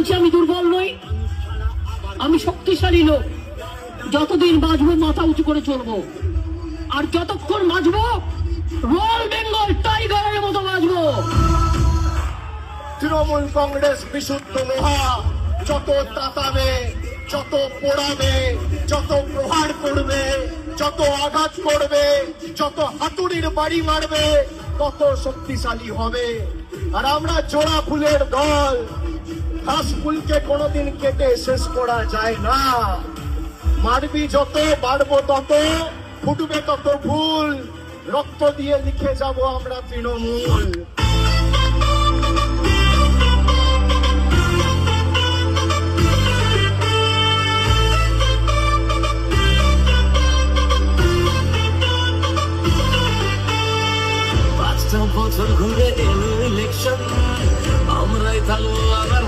বলছি আমি দুর্বল নই, আমি শক্তিশালী লোক। যতদিন বাঁচবো মাথা উঁচু করে চলবো, আর যতক্ষণ বাঁচবো রয়্যাল বেঙ্গল টাইগারের মতো বাঁচবো। তৃণমূল কংগ্রেস বিশুদ্ধ লোহা, যত তাতাবে, যত পোড়াবে, যত প্রহার করবে, যত আঘাত করবে, যত হাতুড়ির বাড়ি মারবে, তত শক্তিশালী হবে। আর আমরা জোড়া ফুলের দল, ঘাস ফুলকে কোনোদিন কেটে শেষ করা যায় না। মারবি যত, বাড়বো তত, ফুটবে তত ফুল, রক্ত দিয়ে লিখে যাব আমরা তৃণমূল। বছর ঘুরে এলো ইলেকশন, আমরাই থাকবো আবার